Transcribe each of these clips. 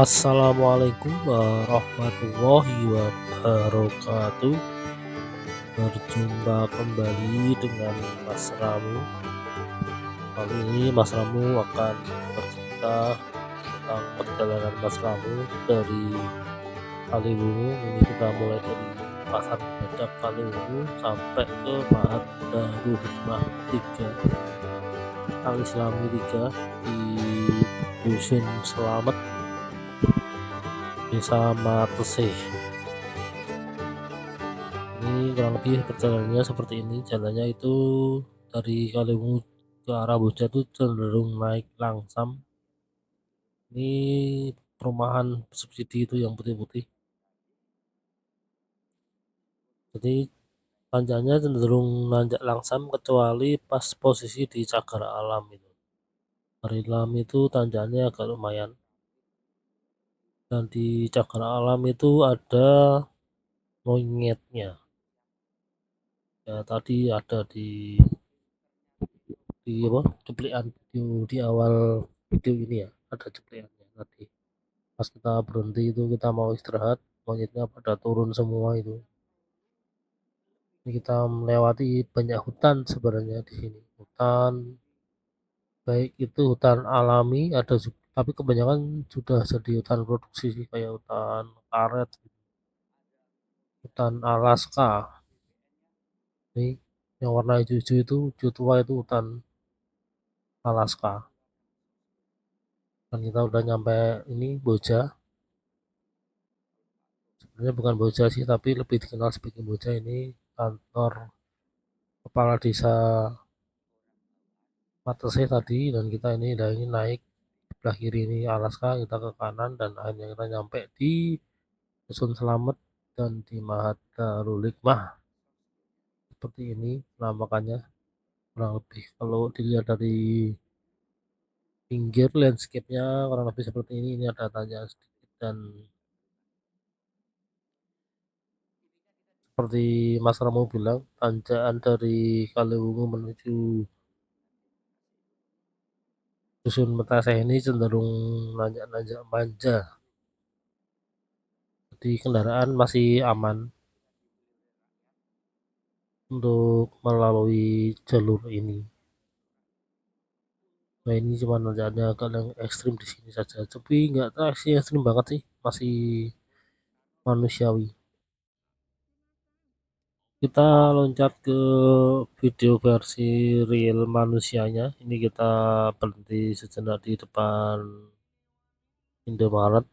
Assalamualaikum warahmatullahi wabarakatuh. Berjumpa kembali dengan Mas Ramu. Kali ini Mas Ramu akan bercerita tentang perjalanan Mas Ramu dari Kaliwungu. Ini kita mulai dari Pasar Badak Kaliwungu sampai ke Mahat Darul Hikmah 3 Al Islami 3 di Dusun Selamet, Desa Matesih. Ini kurang lebih perjalanannya seperti ini. Jalannya itu dari Kaliwungu ke arah Boja itu cenderung naik langsam. Ini perumahan subsidi itu yang putih-putih. Jadi tanjakannya cenderung nanjak langsam kecuali pas posisi di Cagar Alam itu. Cagar Alam itu tanjakannya agak lumayan. Dan di Cagar Alam itu ada monyetnya. Ya tadi ada di cuplikan video di awal video ini ya, ada cuplikannya tadi. Pas kita berhenti itu kita mau istirahat, monyetnya pada turun semua itu. Ini kita melewati banyak hutan sebenarnya di sini. Hutan baik itu hutan alami ada tapi kebanyakan sudah jadi hutan produksi sih, kayak hutan karet, hutan Alaska. Ini yang warna hijau-hijau itu hijau tua itu hutan Alaska. Dan kita udah nyampe ini Boja. Sebenarnya bukan Boja sih, tapi lebih dikenal sebagai Boja. Ini kantor kepala desa Matesih tadi, dan kita ini naik sebelah kiri ini Alaska, kita ke kanan dan akhirnya kita nyampe di Dusun Selamet dan di Mahat Darul Hikmah. Seperti ini penampakannya kurang lebih. Kalau dilihat dari pinggir landscape-nya kurang lebih seperti ini. Ini ada tanjakan sedikit dan seperti Mas Ramo bilang, tanjakan dari Kaliwungu menuju Dusun Matesih ini cenderung nanjak-nanjak manja. Jadi kendaraan masih aman untuk melalui jalur ini. Nah ini cuma nanjaknya agak yang ekstrim di sini saja, tapi nggak ekstrim banget sih, masih manusiawi. Kita loncat ke video versi real manusianya. Ini kita berhenti sejenak di depan Indomaret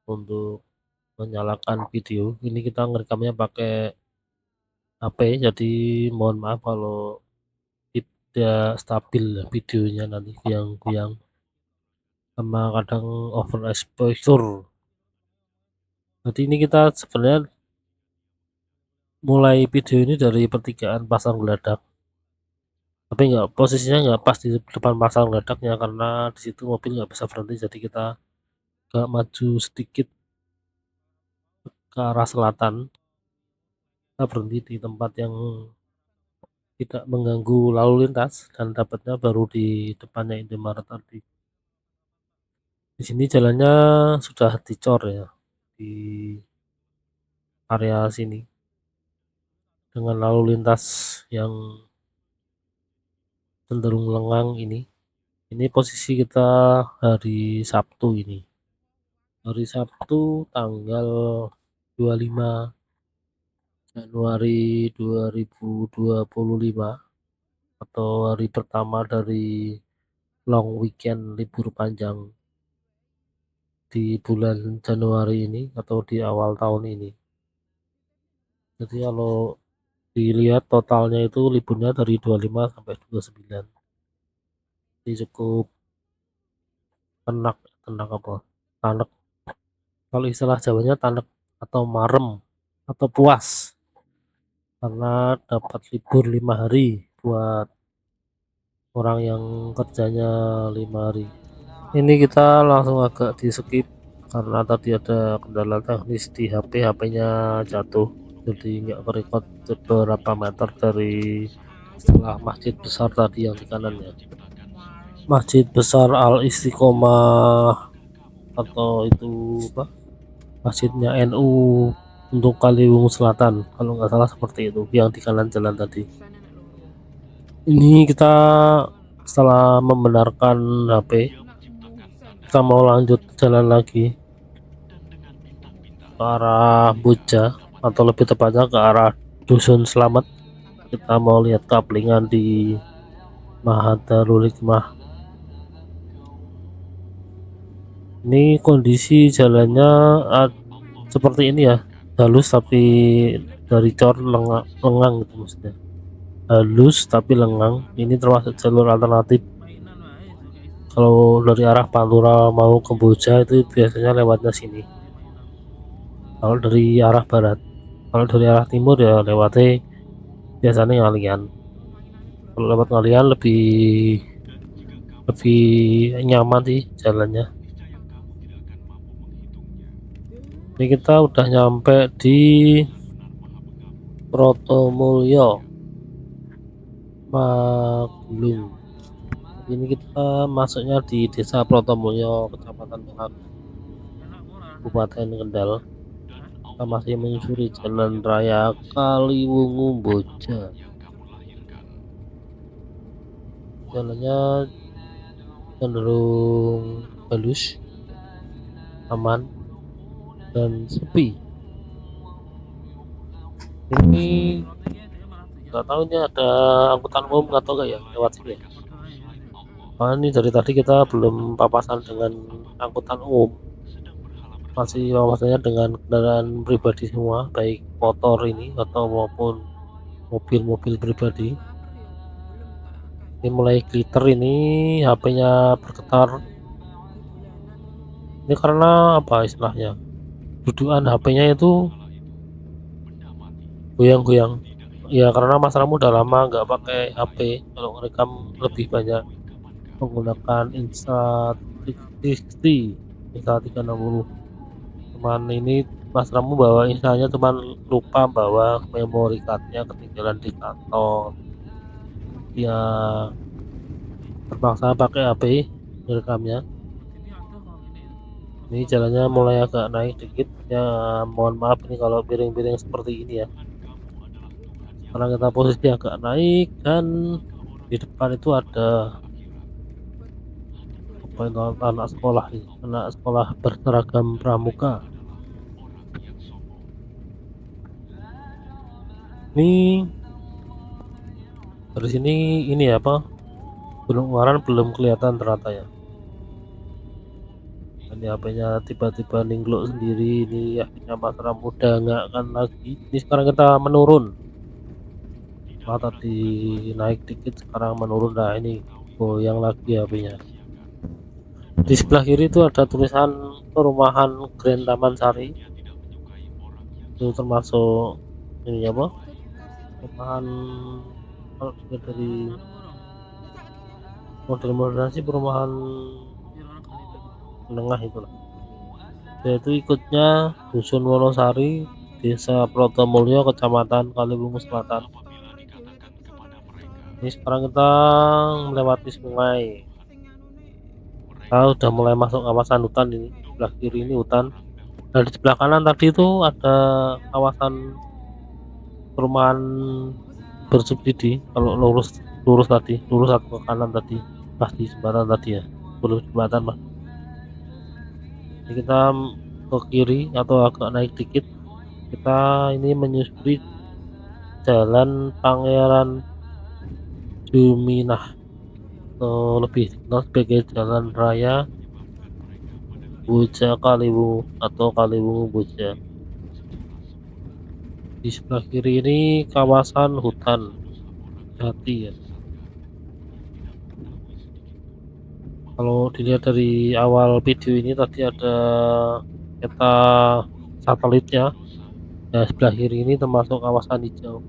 untuk menyalakan video. Ini kita ngerekamnya pakai HP, jadi mohon maaf kalau tidak stabil videonya, nanti goyang-goyang sama kadang overexposure. Jadi ini kita sebenarnya mulai video ini dari pertigaan Pasar Geladak, tapi nggak, posisinya nggak pas di depan Pasar Geladaknya karena di situ mobil nggak bisa berhenti, jadi kita agak maju sedikit ke arah selatan. Kita berhenti di tempat yang tidak mengganggu lalu lintas dan dapatnya baru di depannya Indomaret tadi. Di sini jalannya sudah dicor ya di area sini dengan lalu lintas yang cenderung lengang ini. Ini posisi kita hari Sabtu ini. Hari Sabtu tanggal 25 Januari 2025 atau hari pertama dari long weekend libur panjang di bulan Januari ini atau di awal tahun ini. Jadi kalau dilihat totalnya itu liburnya dari 25 sampai 29. Jadi cukup tenak apa? Tanek. Kalau istilah Jawanya tanek atau marem atau puas karena dapat libur 5 hari buat orang yang kerjanya 5 hari. Ini kita langsung agak di skip karena tadi ada kendala teknis di HP-nya jatuh, jadi nggak kerekod beberapa meter dari setelah masjid besar tadi yang di kanannya. Masjid besar Al Istiqomah atau itu apa, masjidnya NU untuk Kaliwungu Selatan kalau nggak salah seperti itu yang di kanan jalan tadi. Ini kita setelah membenarkan HP, kita mau lanjut jalan lagi ke arah Buja, atau lebih tepatnya ke arah Dusun Selamat. Kita mau lihat kaplingan di Mahadarul Hikmah. Ini kondisi jalannya seperti ini ya, halus tapi dari cor lengang gitu maksudnya, halus tapi lengang. Ini termasuk jalur alternatif kalau dari arah Pantura mau ke Boja itu biasanya lewatnya sini kalau dari arah barat. Kalau dari arah timur ya lewatnya biasanya ngalian. Kalau lewat ngalian lebih lebih nyaman sih jalannya. Ini kita udah nyampe di Protomulyo, Magelung. Ini kita masuknya di Desa Protomulyo, Kecamatan Magelung, Kabupaten Kendal. Kita masih menyusuri jalan raya Kaliwungu Boja. Jalannya cenderung halus, aman, dan sepi. Ini nggak tahu ini ada angkutan umum atau enggak ya lewat sini ya. Ini dari tadi kita belum papasan dengan angkutan umum, masih papasannya dengan kendaraan pribadi semua, baik motor ini atau maupun mobil-mobil pribadi. Ini mulai glitter, ini HP-nya bergetar. Ini karena apa istilahnya, dudukan HP-nya itu goyang-goyang ya, karena Mas Ram udah lama nggak pakai HP. Kalau ngerekam lebih banyak menggunakan Insta360. Cuman ini Mas Ramu bawa Instanya, cuman lupa bawa memory cardnya, ketinggalan di kantor, ya terpaksa pakai HP rekamnya. Ini jalannya mulai agak naik dikit ya, mohon maaf ini kalau piring-piring seperti ini ya, karena kita posisi agak naik dan di depan itu ada apa itu, anak sekolah berseragam pramuka. Ini dari sini ini apa, Gunung Ungaran belum kelihatan ternyata ya. Ini HP-nya tiba-tiba ninglok sendiri. Ini akhirnya Mas Ram udah nggak akan lagi. Ini sekarang kita menurun, tadi naik dikit sekarang menurun. Nah ini goyang lagi HP-nya. Di sebelah kiri itu ada tulisan perumahan Grand Taman Sari, itu termasuk ini apa, perumahan, kalau dari model modernisasi perumahan menengah itulah, yaitu ikutnya Dusun Wonosari, Desa Protomulyo, Kecamatan Kaliwungu Selatan. Ini sekarang kita melewati sungai, kita udah mulai masuk kawasan hutan. Ini sebelah kiri ini hutan, dan di sebelah kanan tadi itu ada kawasan perumahan bersubsidi. Kalau lurus tadi, lurus atau ke kanan tadi, pas di jembatan tadi ya, belum jembatan Mas. Ini kita ke kiri atau agak naik dikit, kita ini menyusuri Jalan Pangeran Juminah, atau lebih dikenal sebagai Jalan Raya Boja Kaliwungu atau Kaliwungu Boja. Di sebelah kiri ini kawasan hutan jati ya. Kalau dilihat dari awal video ini tadi ada peta satelitnya. Nah, sebelah kiri ini termasuk kawasan hijau.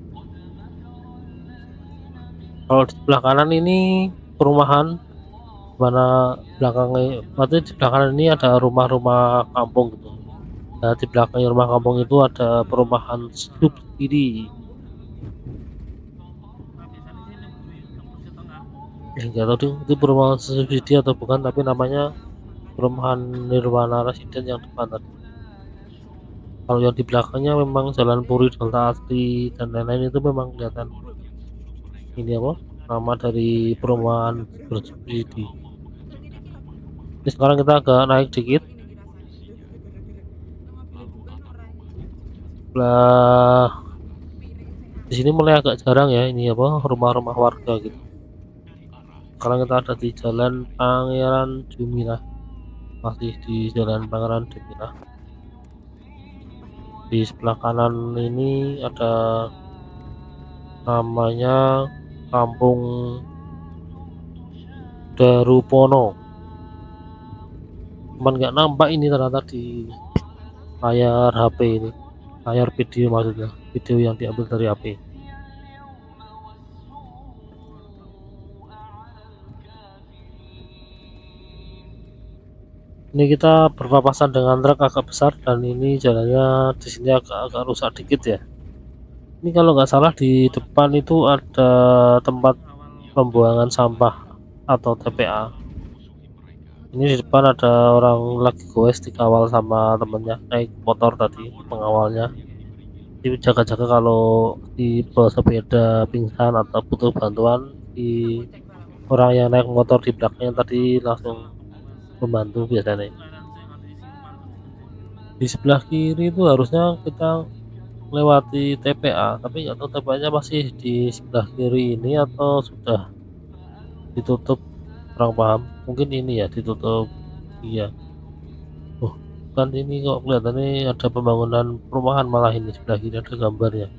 Kalau di sebelah kanan ini perumahan, mana belakangnya, maksudnya di sebelah kanan ini ada rumah-rumah kampung gitu. Nah, di belakang rumah kampung itu ada perumahan subsidi. Nggak tahu itu perumahan subsidi atau bukan, tapi namanya perumahan Nirwana Residen yang depan tadi. Kalau yang di belakangnya memang Jalan Puri Delta Asri dan lain-lain itu memang kelihatan ini apa, nama dari perumahan bersubsidi. Ini sekarang kita agak naik dikit. Sebelah di sini mulai agak jarang ya ini apa, rumah-rumah warga gitu. Sekarang kita ada di Jalan Pangeran Jumilah, masih di Jalan Pangeran Jumilah. Di sebelah kanan ini ada namanya Kampung Darupono, cuman nggak nampak ini ternyata di layar HP ini, layar video maksudnya, video yang diambil dari HP. Ini kita berpapasan dengan truk agak besar dan ini jalannya di sini agak rusak dikit ya. Ini kalau nggak salah di depan itu ada tempat pembuangan sampah atau TPA. Ini di depan ada orang lagi goes dikawal sama temennya naik motor tadi pengawalnya. Jadi jaga-jaga kalau di sepeda pingsan atau butuh bantuan, di orang yang naik motor di belakangnya tadi langsung membantu biasanya. Di sebelah kiri itu harusnya kita melewati TPA, tapi nggak tahu TPA-nya masih di sebelah kiri ini atau sudah ditutup, kurang paham. Mungkin ini ya ditutup, iya. Kan ini kok kelihatannya ada pembangunan perumahan, malah ini sebelah kiri ada gambarnya,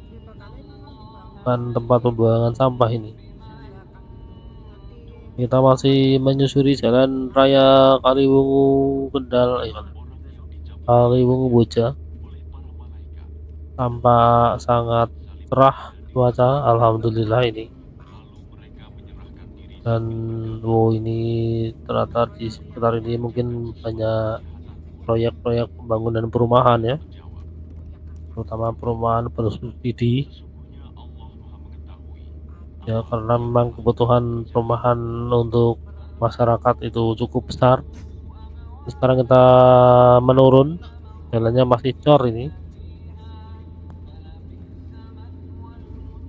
kan tempat pembuangan sampah ini. Kita masih menyusuri jalan raya Kaliwungu Kendal, Kaliwungu Boja. Tampak sangat cerah cuaca, alhamdulillah ini. Dan ini ternyata di sekitar ini mungkin banyak proyek-proyek pembangunan perumahan ya, terutama perumahan bersubsidi ya, karena memang kebutuhan perumahan untuk masyarakat itu cukup besar. Sekarang kita menurun, jalannya masih cor ini.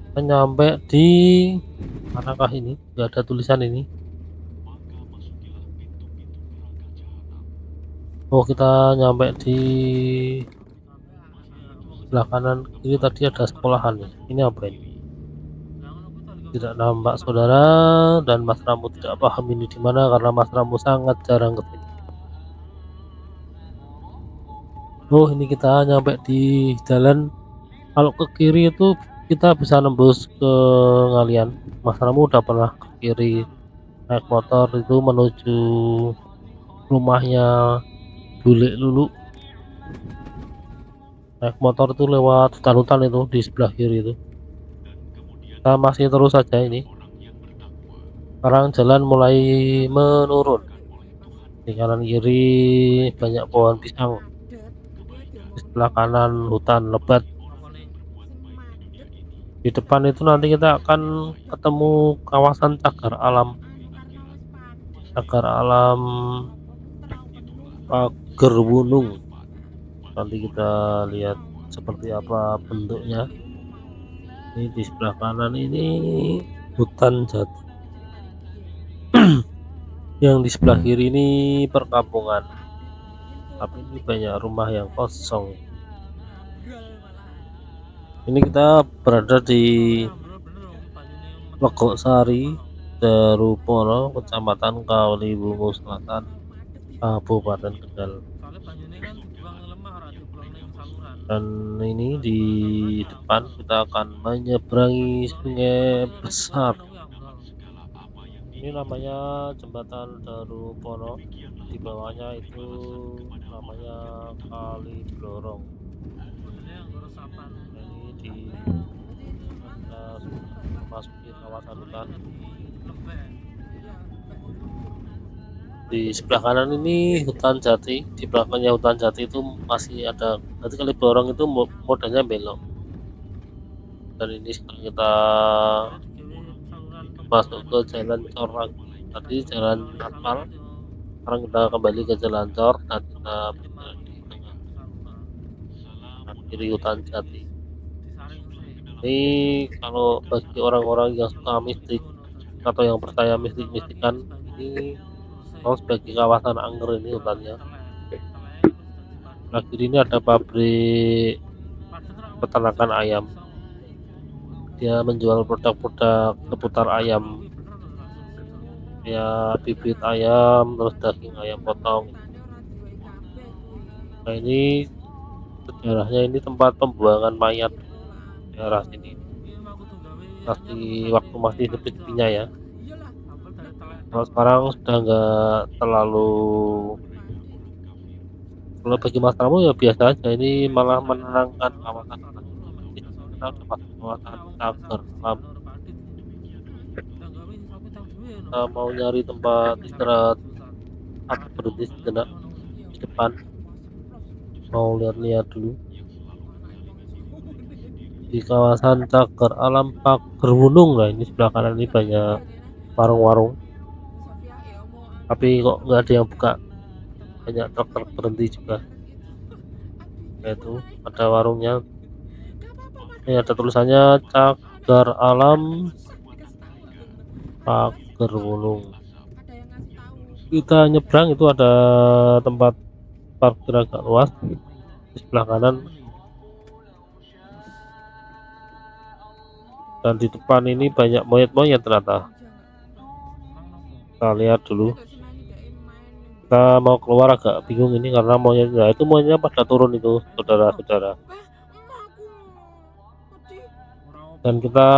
Kita nyampe di manakah ini? Nggak ada tulisan ini. Oh, kita nyampe di sebelah kanan kiri tadi ada sekolahan ya. Ini apa ini? Tidak nampak saudara, dan Mas Ramu tidak paham ini di mana karena Mas Ramu sangat jarang ke sini. Oh, ini kita nyampe di jalan, kalau ke kiri itu kita bisa nembus ke Ngalian. Mas Ramu udah pernah ke kiri naik motor itu menuju rumahnya Bule Lulu. Naik motor itu lewat hutan-hutan itu di sebelah kiri itu. Kita masih terus saja ini. Sekarang jalan mulai menurun. Di kanan kiri banyak pohon pisang. Di sebelah kanan hutan lebat. Di depan itu nanti kita akan ketemu kawasan cagar alam. Cagar alam Pager Wunung. Nanti kita lihat seperti apa bentuknya. Ini di sebelah kanan ini hutan jati. Yang di sebelah kiri ini perkampungan, tapi ini banyak rumah yang kosong. Ini kita berada di Legosari Darupono, Kecamatan Kaliwungu Selatan, Kabupaten Kendal. Dan ini di depan kita akan menyeberangi sungai besar. Ini namanya jembatan Darupono, di bawahnya itu namanya Kali Blorong. Ini di memasuki kawasan hutan. Di sebelah kanan ini hutan jati, di belakangnya hutan jati itu masih ada, nanti Kali Blorong itu modalnya belok. Dan ini sekarang kita masuk ke jalan corak, tadi jalan aspal, sekarang kita kembali ke jalan Cor dan kita berada di tengah kanan kiri hutan jati. Ini kalau bagi orang-orang yang suka mistik atau yang percaya mistik-mistikan, ini kalau sebagai kawasan angker ini hutannya. Sebelah kiri ini ada pabrik peternakan ayam. Dia menjual produk-produk seputar ayam, ya bibit ayam, terus daging ayam potong. Nah ini sejarahnya, ini tempat pembuangan mayat daerah sini. Waktu masih sepi-sepinya ya. Kalau sekarang sudah nggak terlalu. Kalau bagi Mas Pramu ya biasa aja, ini malah menenangkan kawasan hutan. Ini kita udah masuk kawasan cagar alam. Kita mau nyari tempat istirahat atau berhenti sejenak di depan, mau lihat-lihat dulu di kawasan cagar alam Pager Wunung. Nah ini sebelah kanan ini banyak warung-warung, tapi kok nggak ada yang buka, banyak truk-truk berhenti juga. Yaitu ada warungnya, ini ada tulisannya cagar alam Pager Wunung. Kita nyebrang itu ada tempat parkir agak luas di sebelah kanan, dan di depan ini banyak monyet-monyet ternyata. Kita lihat dulu. Kita mau keluar agak bingung ini karena monyetnya itu monyetnya pada turun itu, saudara-saudara. Dan kita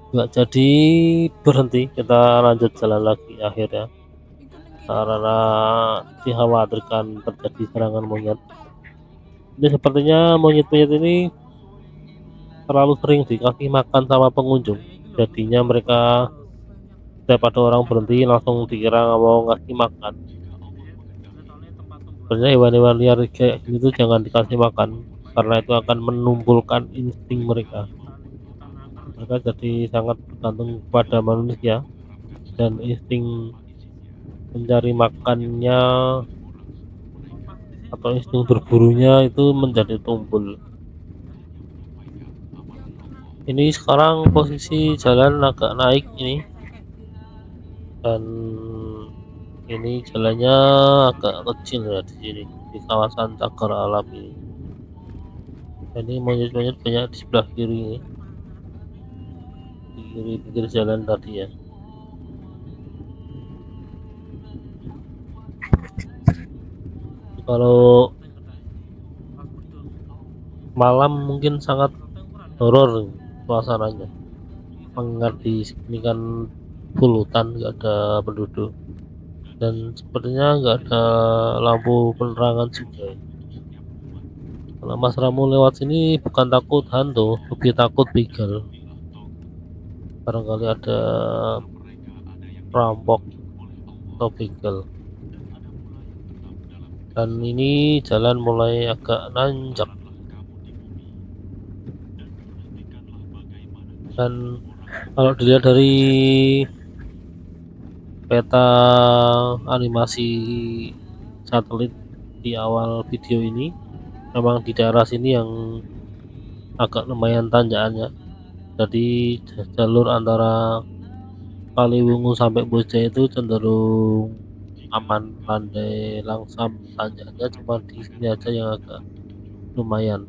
nggak jadi berhenti, kita lanjut jalan lagi akhirnya karena dikhawatirkan terjadi serangan monyet. Ini sepertinya monyet-monyet ini terlalu sering dikasih makan sama pengunjung, jadinya mereka setiap ada orang berhenti langsung dikira nggak mau ngasih makan. Sebenarnya hewan-hewan liar kayak gitu jangan dikasih makan, karena itu akan menumbuhkan insting mereka. Mereka jadi sangat bergantung pada manusia, dan insting mencari makannya atau insting berburunya itu menjadi tumpul. Ini sekarang posisi jalan agak naik ini, dan ini jalannya agak kecil ya di sini di kawasan cagar alam ini. Ini monyet-monyet banyak di sebelah kiri ini, di kiri pinggir jalan tadi ya. Kalau malam mungkin sangat horor suasananya, mengingat di sini kan full hutan, nggak ada penduduk, dan sepertinya nggak ada lampu penerangan juga. Kalau Mas Ramu lewat sini bukan takut hantu, lebih takut begal. Barangkali ada perampok atau begal. Dan ini jalan mulai agak nanjak, dan kalau dilihat dari peta animasi satelit di awal video ini, memang di daerah sini yang agak lumayan tanjakannya. Jadi jalur antara Kaliwungu sampai Boja itu cenderung aman, landai langsam, tanjakannya cuma di sini aja yang agak lumayan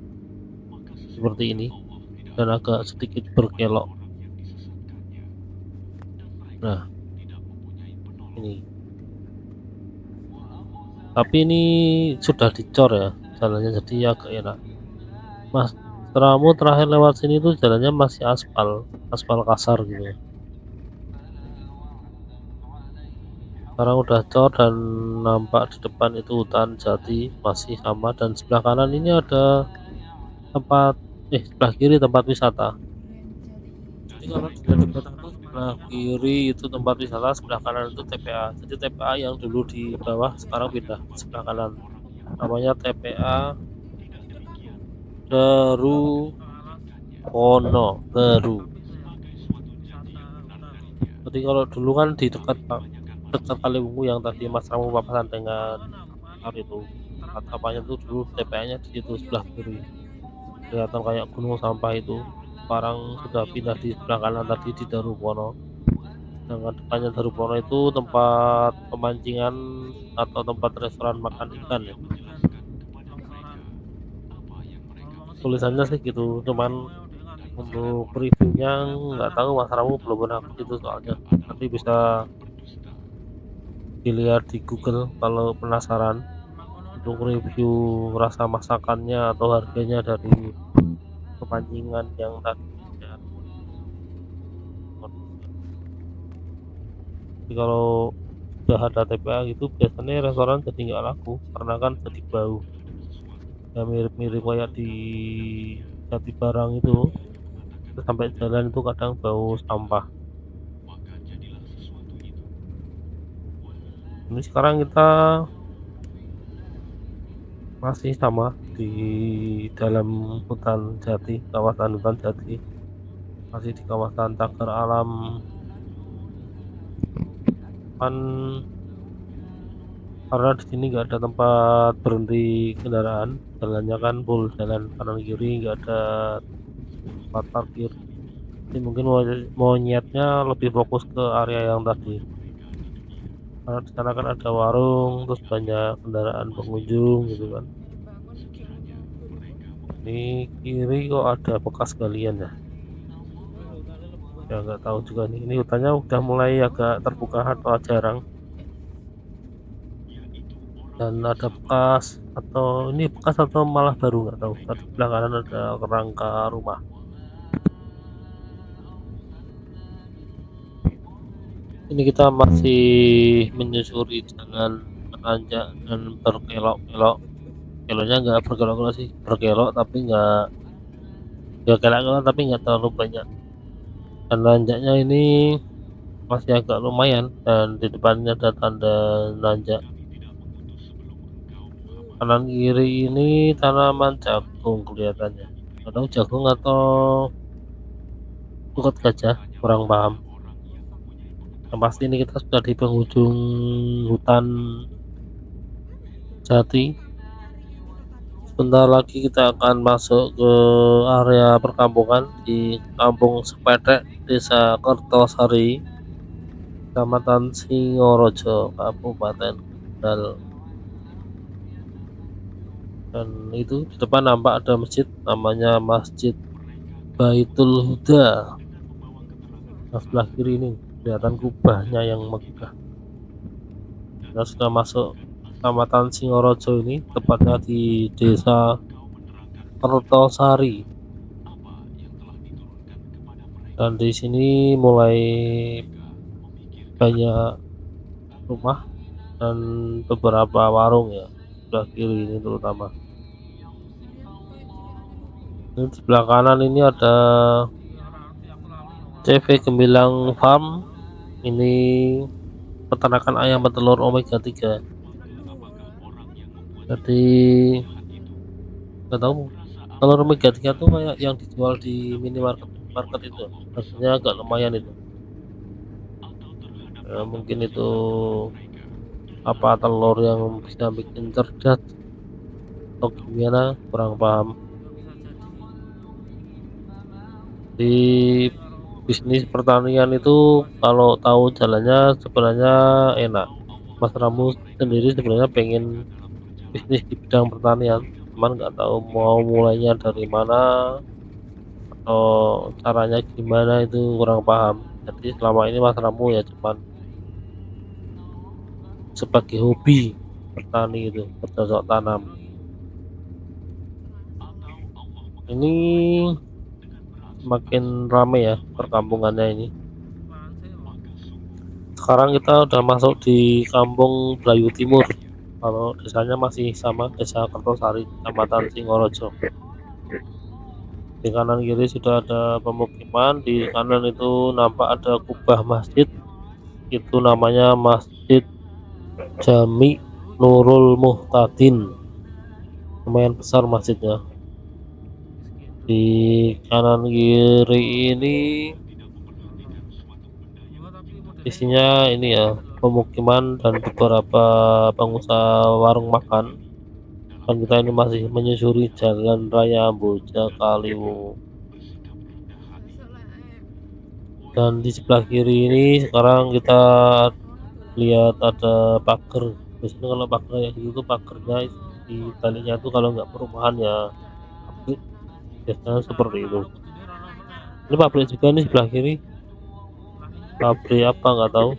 seperti ini dan agak sedikit berkelok. Nah ini, tapi ini sudah dicor ya jalannya, jadi agak enak. Mas Ramu terakhir lewat sini tuh jalannya masih aspal kasar gitu ya. Sekarang udah cor dan nampak di depan itu hutan jati masih sama, dan sebelah kanan ini ada tempat sebelah kiri tempat wisata. Jadi kalau dilihat di peta tuh sebelah kiri itu tempat wisata, sebelah kanan itu TPA. Jadi TPA yang dulu di bawah sekarang pindah sebelah kanan, namanya TPA Daru Wono Daru. Jadi kalau dulu kan di dekat Kaliwungu yang tadi Mas Ramu papasan dengan pasar itu, tatapannya tuh dulu TPA-nya di situ sebelah kiri, kelihatan kayak gunung sampah itu. Sekarang sudah pindah di sebelah kanan tadi di Darupono. Sedangkan depannya Darupono itu tempat pemancingan atau tempat restoran makan ikan ya. Tulisannya sih gitu, cuman untuk reviewnya nggak tahu, Mas Ramu belum pernah ke situ soalnya. Nanti bisa dilihat di Google kalau penasaran untuk review rasa masakannya atau harganya dari pemancingan yang tadi ya. Jadi kalau sudah ada TPA gitu biasanya restoran jadi nggak laku karena kan jadi bau ya, mirip-mirip kayak di Jati Barang itu. Terus sampai jalan itu kadang bau sampah. Ini sekarang kita masih sama di dalam hutan jati, kawasan hutan jati, masih di kawasan cagar alam. Kan karena di sini nggak ada tempat berhenti kendaraan, jalannya kan full jalan kanan kiri, nggak ada tempat parkir. Jadi mungkin monyetnya lebih fokus ke area yang tadi, karena di sana kan ada warung, terus banyak kendaraan pengunjung gitu kan. Ini kiri kok ada bekas galian ya, ya nggak tahu juga nih, ini hutannya udah mulai agak terbuka atau jarang, dan ada bekas atau ini bekas atau malah baru nggak tahu. Tadi sebelah kanan ada kerangka rumah. Ini kita masih menyusuri jalan menanjak dan berkelok-kelok. Keloknya nggak berkelok-kelok sih, berkelok tapi nggak, ya kelok-kelok tapi nggak terlalu banyak. Dan nanjaknya ini masih agak lumayan, dan di depannya ada tanda nanjak. Kanan kiri ini tanaman jagung kelihatannya. Atau jagung atau bukat gajah, kurang paham. Yang pasti ini kita sudah di penghujung hutan jati. Sebentar lagi kita akan masuk ke area perkampungan di Kampung Sepedek, Desa Kertosari, Kecamatan Singorojo, Kabupaten Kendal. Dan itu di depan nampak ada masjid, namanya Masjid Baitul Huda. Nah, sebelah kiri ini kelihatan kubahnya yang megah. Kita sudah masuk Kecamatan Singorojo ini, tepatnya di Desa Kertosari. Dan di sini mulai banyak rumah dan beberapa warung ya, sebelah kiri ini terutama. Ini di sebelah kanan ini ada CV Gemilang Farm. Ini peternakan ayam petelur omega 3. Jadi nggak tahu, telur omega 3 tuh kayak yang dijual di minimarket itu, harganya agak lumayan itu. Ya, mungkin itu apa telur yang bisa bikin cerdas atau gimana, kurang paham. Di bisnis pertanian itu kalau tahu jalannya sebenarnya enak. Mas Ramu sendiri sebenarnya pengen bisnis di bidang pertanian, cuman nggak tahu mau mulainya dari mana atau caranya gimana, itu kurang paham. Jadi selama ini Mas Ramu ya cuman sebagai hobi bertani itu, bercocok tanam. Ini semakin ramai ya perkampungannya ini. Sekarang kita udah masuk di Kampung Blayu Timur. Kalau desanya masih sama, Desa Kertosari, Kecamatan Singorojo. Di kanan kiri sudah ada pemukiman, di kanan itu nampak ada kubah masjid, itu namanya Masjid Jami Nurul Muhtadin. Lumayan besar masjidnya. Di kanan kiri ini isinya ini ya, pemukiman dan beberapa pengusaha warung makan. Dan kita ini masih menyusuri jalan raya Boja Kaliwungu. Dan di sebelah kiri ini sekarang kita lihat ada pagar. Biasanya kalau pagar kayak gitu tuh pagarnya di baliknya tuh kalau nggak perumahan ya pabrik, biasanya seperti itu. Ini pabrik juga nih sebelah kiri, pabrik apa nggak tahu.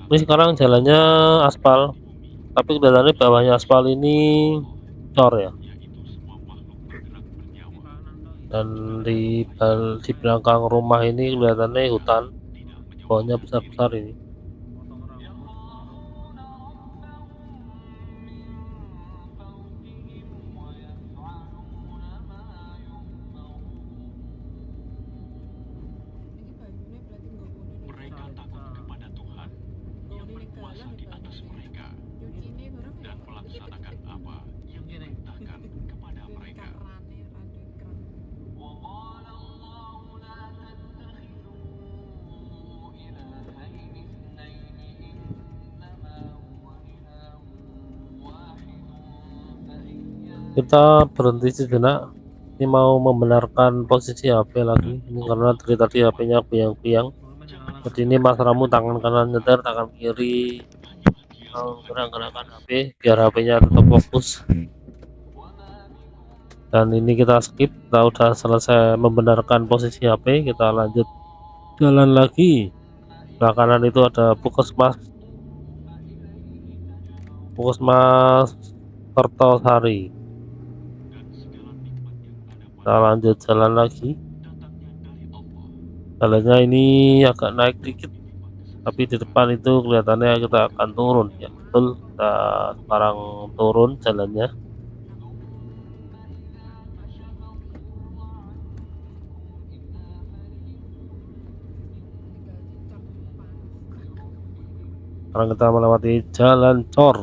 Ini sekarang jalannya aspal, tapi kelihatannya bawahnya aspal ini cor ya. Dan di belakang rumah ini kelihatannya hutan, pohonnya besar-besar ini. Kita berhenti sejenak, ini mau membenarkan posisi HP lagi ini karena dari tadi HP-nya goyang-goyang. Jadi ini Mas Ramu tangan kanan nyetir, tangan kiri gerak-gerakan HP biar HP-nya tetap fokus. Dan ini kita skip, kita udah selesai membenarkan posisi HP, kita lanjut jalan lagi. Sebelah kanan itu ada Puskesmas Kertosari. Kita lanjut jalan lagi, jalannya ini agak naik dikit, tapi di depan itu kelihatannya kita akan turun ya. Betul, kita sekarang turun jalannya. Sekarang kita melewati jalan cor.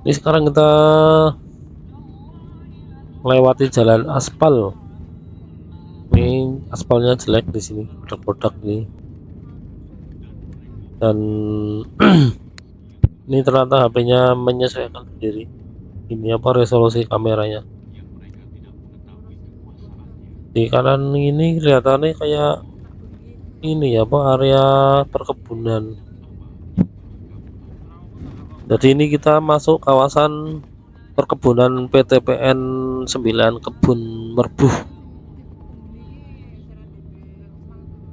Ini sekarang kita melewati jalan aspal. Ini aspalnya jelek di sini, produk-produk ini. Dan ini ternyata HP-nya menyesuaikan sendiri. Ini apa resolusi kameranya. Di kanan ini kelihatannya kayak ini ya, apa area perkebunan. Jadi ini kita masuk kawasan perkebunan PTPN 9 Kebun Merbuh.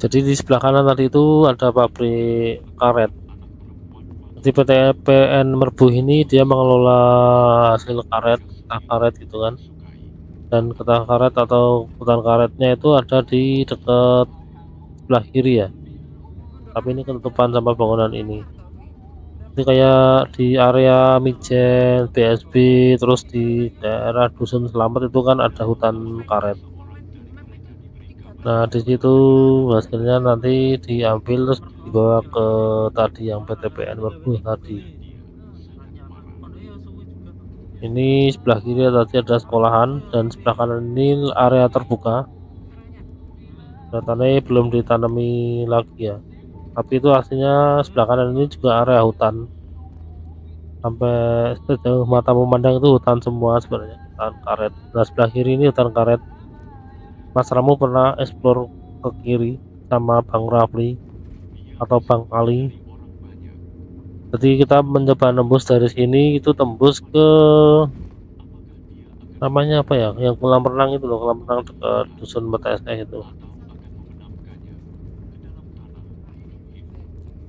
Jadi di sebelah kanan tadi itu ada pabrik karet. Jadi PTPN Merbuh ini dia mengelola hasil karet, getah karet gitu kan. Dan getah karet atau hutan karetnya itu ada di dekat sebelah kiri ya. Tapi ini ketutupan sama bangunan ini. Ini kayak di area Mijen, BSB, terus di daerah Dusun Selamat itu kan ada hutan karet. Nah di situ hasilnya nanti diambil terus dibawa ke tadi yang PTPN Merbuh tadi. Ini sebelah kiri tadi ada sekolahan dan sebelah kanan ini area terbuka. Kelihatannya belum ditanami lagi ya. Tapi itu aslinya sebelah kanan ini juga area hutan. Sampai sejauh mata memandang itu hutan semua sebenarnya, hutan karet. Nah sebelah kiri ini hutan karet. Mas Ramu pernah explore ke kiri sama Bang Rafli atau Bang Ali. Jadi kita mencoba nembus dari sini, itu tembus ke namanya apa ya, yang kolam renang itu loh, kolam renang dekat Dusun Meteseh itu.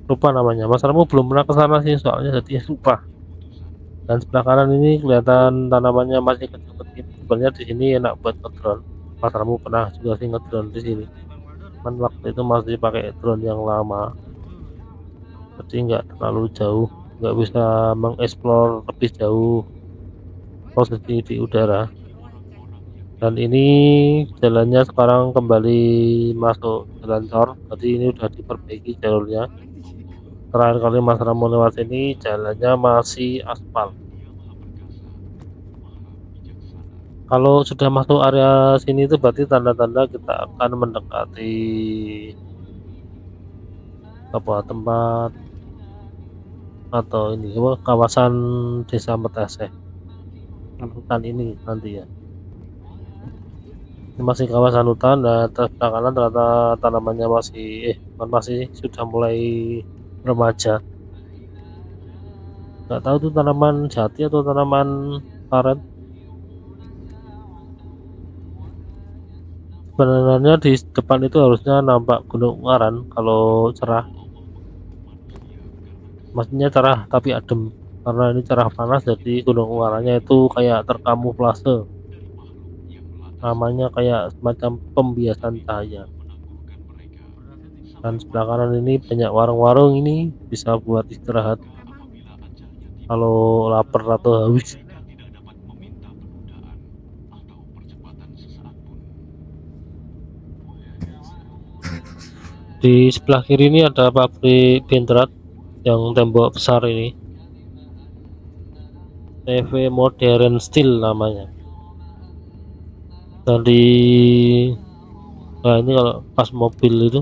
lupa namanya. Mas Ramo belum pernah ke sana sih soalnya, jadi lupa. Dan sebelah kanan ini kelihatan tanamannya masih kecil-kecil. Sebenarnya di sini enak buat ngedrone. Mas Ramo pernah juga sih ngedrone di sini. Cuman waktu itu masih pakai drone yang lama, jadi nggak terlalu jauh, nggak bisa mengeksplor lebih jauh posisi di udara. Dan ini jalannya sekarang kembali masuk jalan tol, jadi ini udah diperbaiki jalurnya. Terakhir kali Mas Ramo lewat sini jalannya masih aspal. Kalau sudah masuk area sini itu berarti tanda-tanda kita akan mendekati apa tempat atau ini kawasan Desa Meteseh. Hutan ini nanti ya. Ini masih kawasan hutan dan sebelah kanan ternyata tanamannya masih sudah mulai remaja. Nggak tahu tuh tanaman jati atau tanaman karet. Sebenarnya di depan itu harusnya nampak Gunung Ungaran kalau cerah. Maksudnya cerah tapi adem, karena ini cerah panas jadi Gunung Ungarannya itu kayak terkamuflase. Namanya kayak semacam pembiasan cahaya. Dan sebelah kanan ini banyak warung-warung, ini bisa buat istirahat kalau lapar atau haus. Di sebelah kiri ini ada pabrik Bintrat yang tembok besar ini, TV Modern Steel namanya. Dan nah ini kalau pas mobil itu,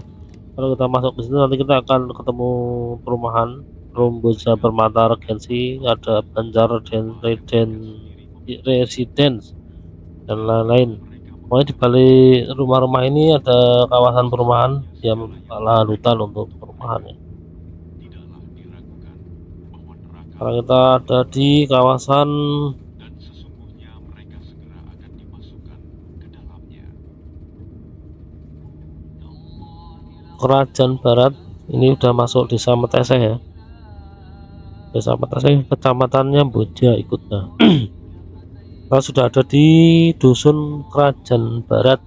kalau kita masuk ke situ nanti kita akan ketemu perumahan Romboza Permata Regency, ada Banjar Residence dan lain-lain. Pokoknya di balik rumah-rumah ini ada kawasan perumahan yang lahan hutan untuk perumahannya. Sekarang kita ada di kawasan Kerajaan Barat. Ini udah masuk Desa Meteseh ya. Desa Meteseh kecamatannya Boja ikutnya. Kita sudah ada di Dusun Kerajaan Barat.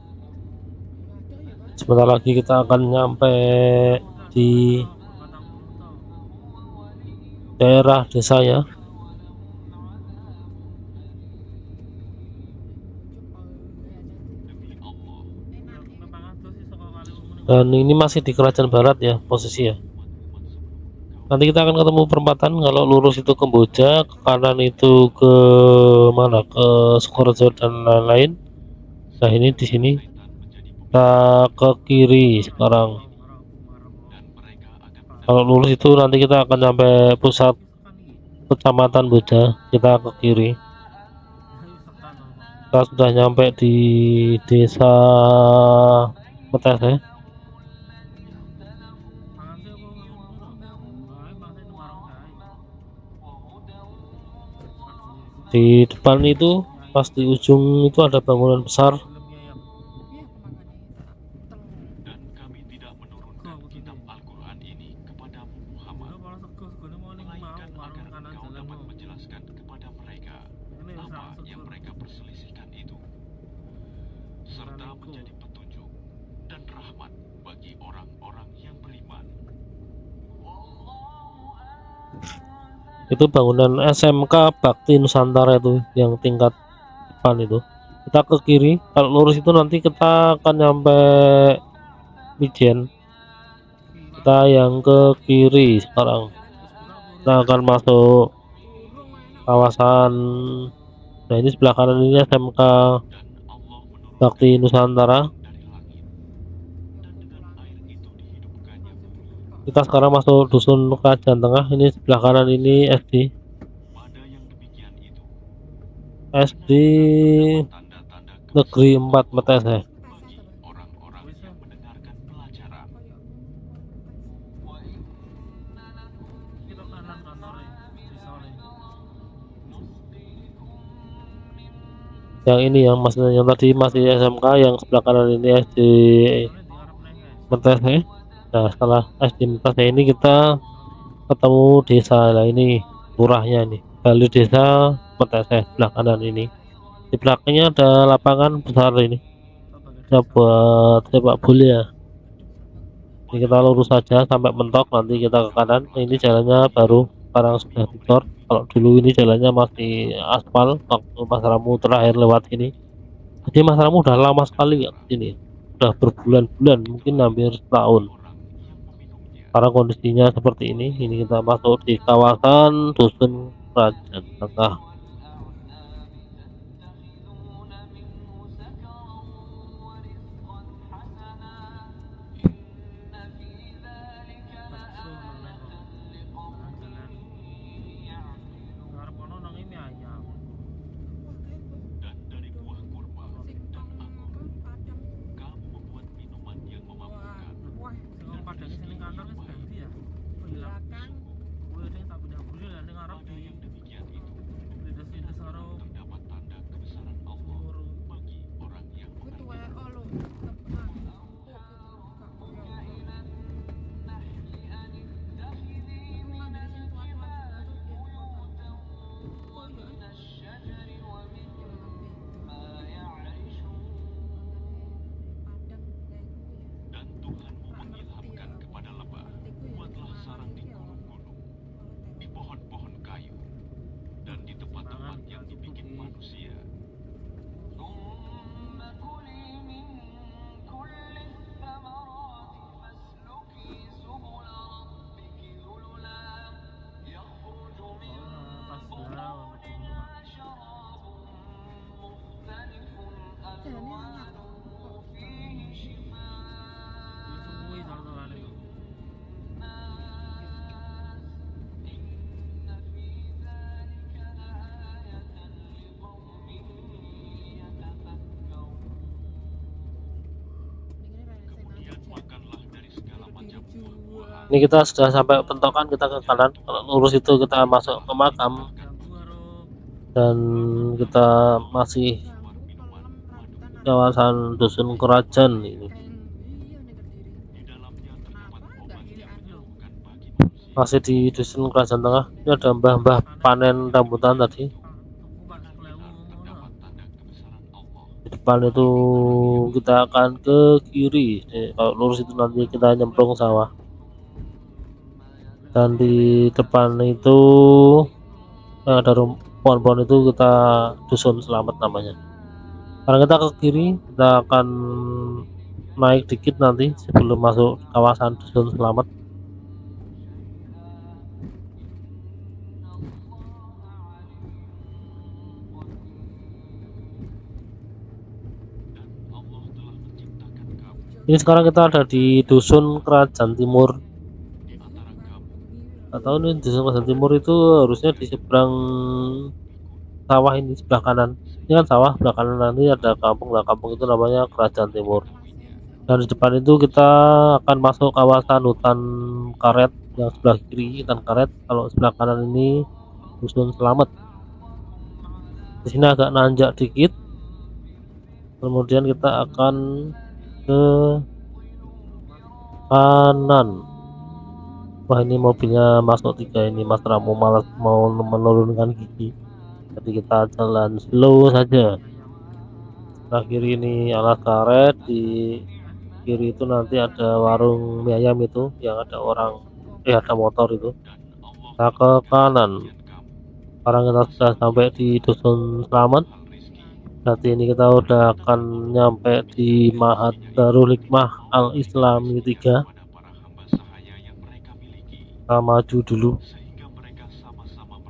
Sebentar lagi kita akan nyampe di daerah desa ya. Dan ini masih di Kerajaan Barat ya posisi ya. Nanti kita akan ketemu perempatan, kalau lurus itu ke Boja, ke kanan itu ke mana, ke Sukorejo dan lain-lain. Nah ini di sini kita ke kiri sekarang. Kalau lurus itu nanti kita akan sampai pusat kecamatan Boja, kita ke kiri. Kita sudah nyampe di Desa Meteseh. Di depan itu pas di ujung itu ada bangunan besar. Itu bangunan SMK Bakti Nusantara itu yang tingkat depan itu. Kita ke kiri, kalau lurus itu nanti kita akan nyampe Mijen. Kita yang ke kiri sekarang, kita akan masuk kawasan. Nah ini sebelah kanan ini SMK Bakti Nusantara. Kita sekarang masuk Dusun Kerajaan Tengah. Ini sebelah kanan ini SD Negeri 4 Meteseh. Yang ini yang maksudnya yang tadi masih SMK, yang sebelah kanan ini SD Meteseh. Nah setelah SD Meteseh ini kita ketemu desa. Nah ini lurahnya ini, Balai Desa Meteseh sebelah kanan ini. Di belakangnya ada lapangan besar ini, ya buat sepak bola ya. Ini kita lurus saja sampai mentok, nanti kita ke kanan. Nah, ini jalannya baru, sekarang sudah dicor. Kalau dulu ini jalannya masih aspal waktu Mas Ramu terakhir lewat sini. Jadi Mas Ramu udah lama sekali ya sini, udah berbulan-bulan, mungkin hampir setahun. Sekarang kondisinya seperti ini kita masuk di kawasan Dusun Kerajaan Tengah. Ini kita sudah sampai pentokan, kita ke kanan. Kalau lurus itu kita masuk ke makam, dan kita masih kawasan Dusun Kerajaan ini. Masih di Dusun Kerajaan Tengah. Ini ada mbah-mbah panen rambutan tadi. Di depan itu kita akan ke kiri. Kalau lurus itu nanti kita nyemplung sawah. Dan di depan itu ada pohon-pohon itu kita Dusun Selamat namanya. Sekarang kita ke kiri, kita akan naik dikit nanti sebelum masuk kawasan Dusun Selamat. Ini sekarang kita ada di Dusun Kerajaan Timur. Atau ini Dusun Kerajaan Timur itu harusnya di seberang sawah ini, sebelah kanan. Ini kan sawah, sebelah kanan nanti ada kampung. Nah, kampung itu namanya Kerajaan Timur. Dan di depan itu kita akan masuk kawasan hutan karet. Yang sebelah kiri hutan karet, kalau sebelah kanan ini Dusun Selamat. Di sini agak nanjak dikit. Kemudian kita akan ke kanan. Wah, ini mobilnya masuk 3 ini. Mas Ramu malas mau menurunkan gigi, jadi kita jalan slow saja. Sebelah kiri ini alas karet, di kiri itu nanti ada warung mie ayam itu yang ada orang, ada motor itu. Kita ke kanan. Sekarang kita sudah sampai di Dusun Selamat. Berarti ini kita udah akan nyampe di Mahat Darul Hikmah Al Islami 3. Kita maju dulu.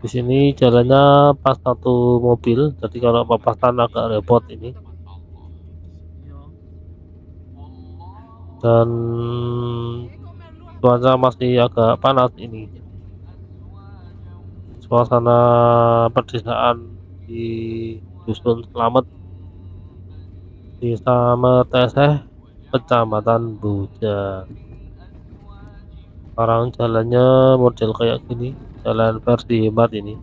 Di sini jalannya pas satu mobil, jadi kalau papasan agak repot ini. Dan cuaca masih agak panas ini. Suasana pedesaan di Dusun Selamat, Desa Meteseh, Kecamatan Boja. Sekarang jalannya model kayak gini, jalan versi hemat ini.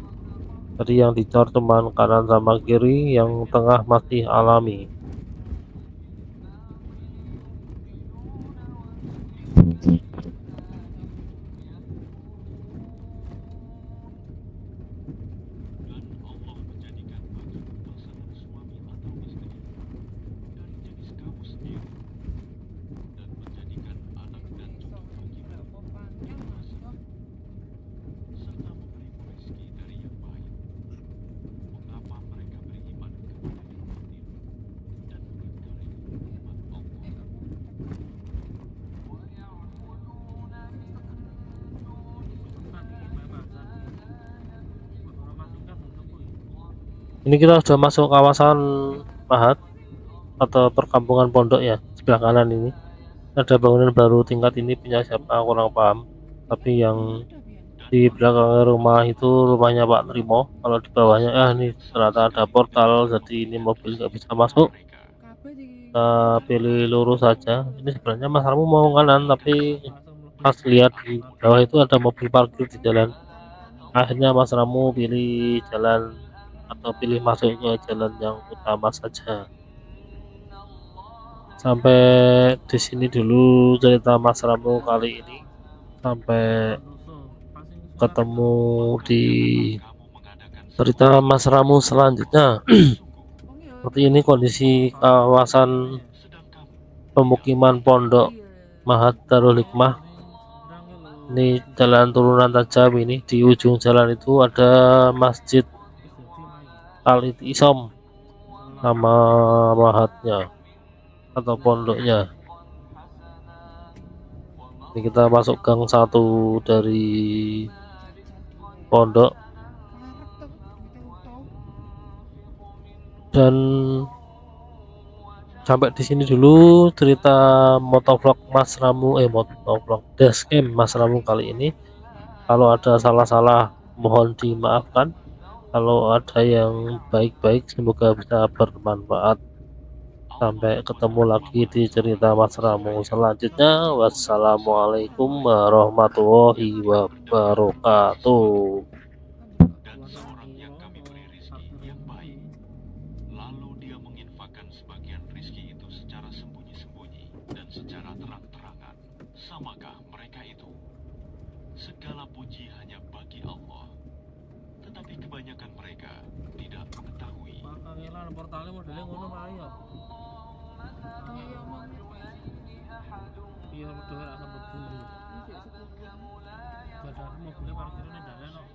Tadi yang dicor cuman kanan sama kiri, yang tengah masih alami. Ini kita sudah masuk kawasan Mahat atau perkampungan pondok ya, sebelah kanan ini. Ada bangunan baru tingkat ini punya siapa kurang paham. Tapi yang di belakang rumah itu rumahnya Pak Trimo. Kalau di bawahnya ini ternyata ada portal, jadi ini mobil nggak bisa masuk. Kita pilih lurus saja. Ini sebenarnya Mas Ramu mau kanan, tapi pas lihat di bawah itu ada mobil parkir di jalan. Akhirnya Mas Ramu pilih jalan atau pilih masuk ke jalan yang utama saja. Sampai di sini dulu cerita Mas Ramu kali ini. Sampai ketemu di cerita Mas Ramu selanjutnya. Seperti ini kondisi kawasan pemukiman Pondok Mahat Darul Hikmah. Ini jalan turunan tajam ini, di ujung jalan itu ada Masjid Al Isom nama mahatnya atau pondoknya. Ini kita masuk gang satu dari pondok dan sampai di sini dulu cerita motovlog Mas Ramu motovlog dashcam Mas Ramu kali ini. Kalau ada salah-salah mohon dimaafkan, kalau ada yang baik-baik semoga bisa bermanfaat. Sampai ketemu lagi di cerita Mas Ramu selanjutnya. Wassalamualaikum warahmatullahi wabarakatuh. Dan seorang yang kami beri rizki yang baik, lalu dia menginfakkan sebagian rizki itu secara sembunyi-sembunyi dan secara terang-terangan. Samakah mereka itu? Segala puji hanya bagi Allah, tetapi kebanyakan mereka tidak mengetahui. Portalnya modelnya ngono Pak ya. Iya, betul rasa berbulu. Jadi mobilnya parkirnya dalan kok.